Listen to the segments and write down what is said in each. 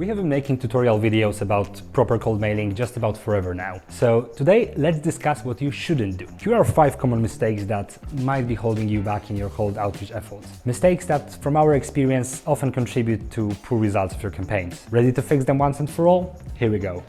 We have been making tutorial videos about proper cold mailing just about forever now. So today, let's discuss what you shouldn't do. Here are 5 common mistakes that might be holding you back in your cold outreach efforts. Mistakes that, from our experience, often contribute to poor results of your campaigns. Ready to fix them once and for all? Here we go.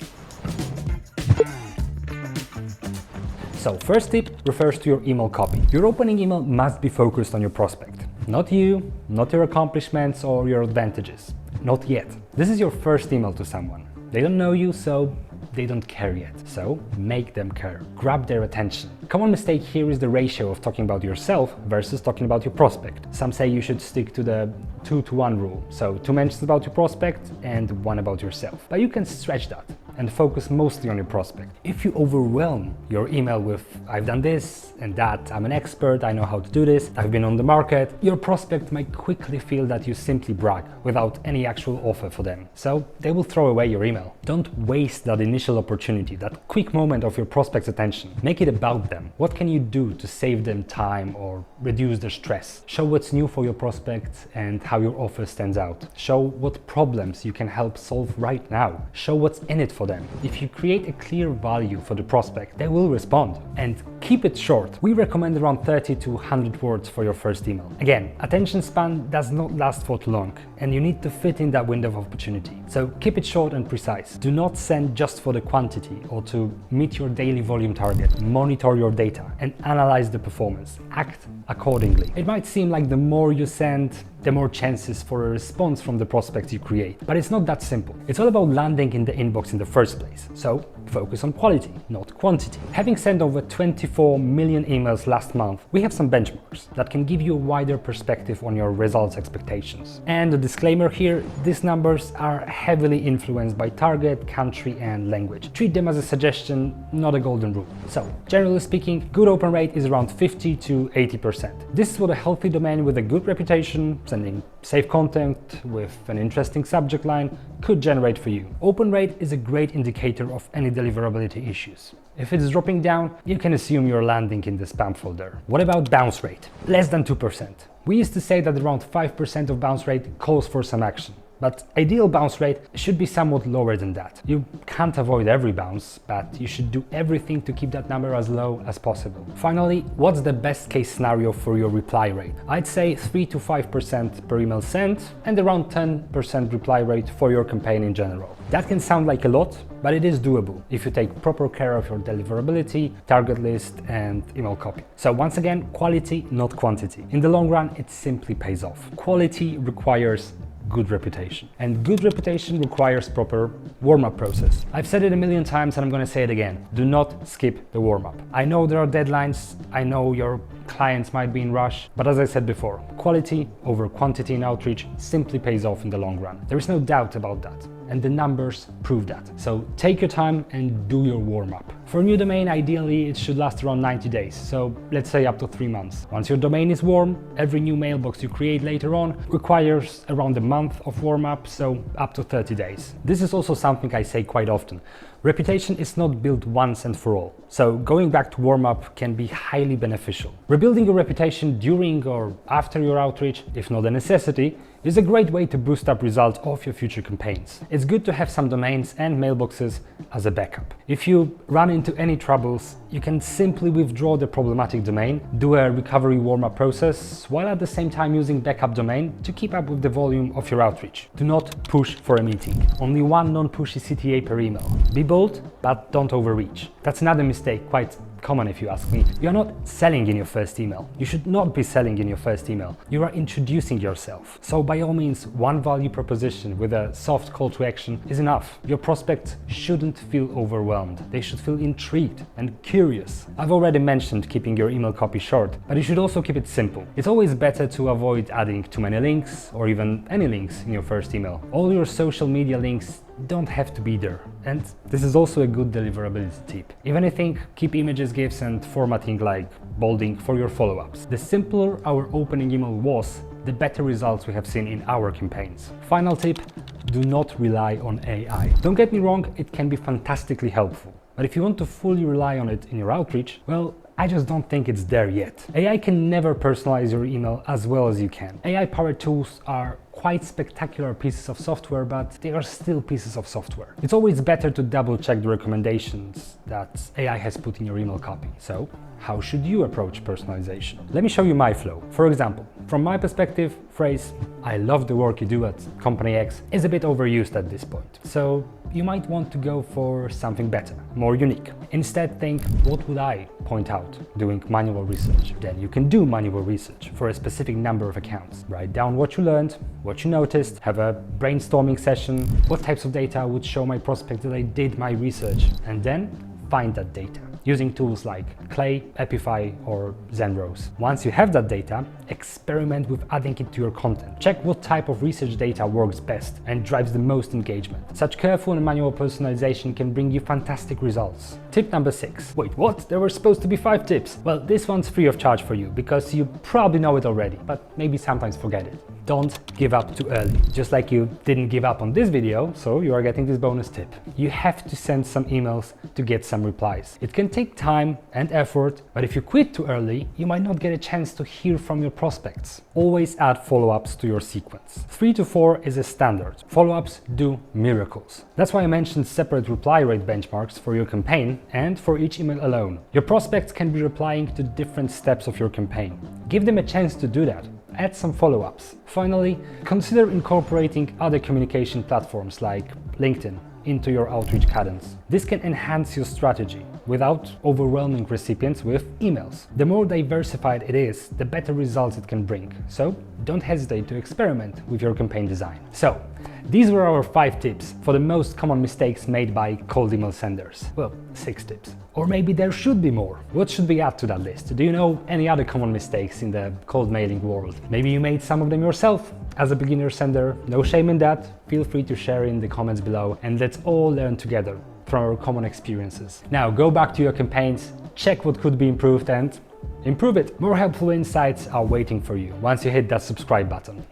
So, first tip refers to your email copy. Your opening email must be focused on your prospect. Not you, not your accomplishments or your advantages. Not yet. This is your first email to someone. They don't know you, so they don't care yet. So make them care. Grab their attention. A common mistake here is the ratio of talking about yourself versus talking about your prospect. Some say you should stick to the 2-to-1 rule. So 2 mentions about your prospect and 1 about yourself. But you can stretch that and focus mostly on your prospect. If you overwhelm your email with "I've done this and that, I'm an expert, I know how to do this, I've been on the market," your prospect might quickly feel that you simply brag without any actual offer for them. So they will throw away your email. Don't waste that initial opportunity, that quick moment of your prospect's attention. Make it about them. What can you do to save them time or reduce their stress? Show what's new for your prospect and how your offer stands out. Show what problems you can help solve right now. Show what's in it for them. If you create a clear value for the prospect, they will respond. And keep it short. We recommend around 30 to 100 words for your first email. Again, attention span does not last for too long, and you need to fit in that window of opportunity. So keep it short and precise. Do not send just for the quantity or to meet your daily volume target. Monitor your data and analyze the performance. Act accordingly. It might seem like the more you send, the more chances for a response from the prospects you create. But it's not that simple. It's all about landing in the inbox in the first place. So focus on quality, not quantity. Having sent over 24 million emails last month, we have some benchmarks that can give you a wider perspective on your results expectations. And a disclaimer here, these numbers are heavily influenced by target, country, and language. Treat them as a suggestion, not a golden rule. So, generally speaking, good open rate is around 50 to 80%. This is what a healthy domain with a good reputation, sending safe content with an interesting subject line, could generate for you. Open rate is a great indicator of any deliverability issues. If it is dropping down, you can assume you're landing in the spam folder. What about bounce rate? Less than 2%. We used to say that around 5% of bounce rate calls for some action. But ideal bounce rate should be somewhat lower than that. You can't avoid every bounce, but you should do everything to keep that number as low as possible. Finally, what's the best case scenario for your reply rate? I'd say 3 to 5% per email sent and around 10% reply rate for your campaign in general. That can sound like a lot, but it is doable if you take proper care of your deliverability, target list, and email copy. So once again, quality, not quantity. In the long run, it simply pays off. Quality requires good reputation. And good reputation requires proper warm-up process. I've said it a million times and I'm going to say it again. Do not skip the warm-up. I know there are deadlines, I know your clients might be in rush, but as I said before, quality over quantity in outreach simply pays off in the long run. There is no doubt about that. And the numbers prove that. So take your time and do your warm-up. For a new domain, ideally it should last around 90 days, so let's say up to 3 months. Once your domain is warm, every new mailbox you create later on requires around a month of warm-up, so up to 30 days. This is also something I say quite often. Reputation is not built once and for all, so going back to warm-up can be highly beneficial. Rebuilding your reputation during or after your outreach, if not a necessity, is a great way to boost up results of your future campaigns. It's good to have some domains and mailboxes as a backup. If you run into any troubles, you can simply withdraw the problematic domain, do a recovery warm-up process, while at the same time using backup domain to keep up with the volume of your outreach. Do not push for a meeting. Only 1 non-pushy CTA per email. Be bold, but don't overreach. That's another mistake, quite common if you ask me. You're not selling in your first email. You should not be selling in your first email. You are introducing yourself. So by all means, 1 value proposition with a soft call to action is enough. Your prospects shouldn't feel overwhelmed. They should feel intrigued and curious. I've already mentioned keeping your email copy short, but you should also keep it simple. It's always better to avoid adding too many links or even any links in your first email. All your social media links don't have to be there. And this is also a good deliverability tip. If anything, keep images, GIFs and formatting like bolding for your follow-ups. The simpler our opening email was, the better results we have seen in our campaigns. Final tip, do not rely on AI. Don't get me wrong, it can be fantastically helpful. But if you want to fully rely on it in your outreach, well, I just don't think it's there yet. AI can never personalize your email as well as you can. AI-powered tools are quite spectacular pieces of software, but they are still pieces of software. It's always better to double check the recommendations that AI has put in your email copy. So, how should you approach personalization? Let me show you my flow. For example, from my perspective, phrase "I love the work you do at company X" is a bit overused at this point. So you might want to go for something better, more unique. Instead, think, what would I point out doing manual research? Then you can do manual research for a specific number of accounts. Write down what you learned, what you noticed, have a brainstorming session, what types of data would show my prospect that I did my research, and then find that data using tools like Clay, Epify, or Zenrose. Once you have that data, experiment with adding it to your content. Check what type of research data works best and drives the most engagement. Such careful and manual personalization can bring you fantastic results. Tip number 6. Wait, what? There were supposed to be 5 tips. Well, this one's free of charge for you because you probably know it already, but maybe sometimes forget it. Don't give up too early. Just like you didn't give up on this video, so you are getting this bonus tip. You have to send some emails to get some replies. It can take time and effort, but if you quit too early, you might not get a chance to hear from your prospects. Always add follow-ups to your sequence. 3 to 4 is a standard. Follow-ups do miracles. That's why I mentioned separate reply rate benchmarks for your campaign and for each email alone. Your prospects can be replying to different steps of your campaign. Give them a chance to do that. Add some follow-ups. Finally, consider incorporating other communication platforms like LinkedIn into your outreach cadence. This can enhance your strategy without overwhelming recipients with emails. The more diversified it is, the better results it can bring. So don't hesitate to experiment with your campaign design. So these were our 5 tips for the most common mistakes made by cold email senders. Well, 6 tips. Or maybe there should be more. What should we add to that list? Do you know any other common mistakes in the cold mailing world? Maybe you made some of them yourself as a beginner sender. No shame in that. Feel free to share in the comments below, and let's all learn together from our common experiences. Now go back to your campaigns, check what could be improved, and improve it. More helpful insights are waiting for you once you hit that subscribe button.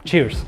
Cheers!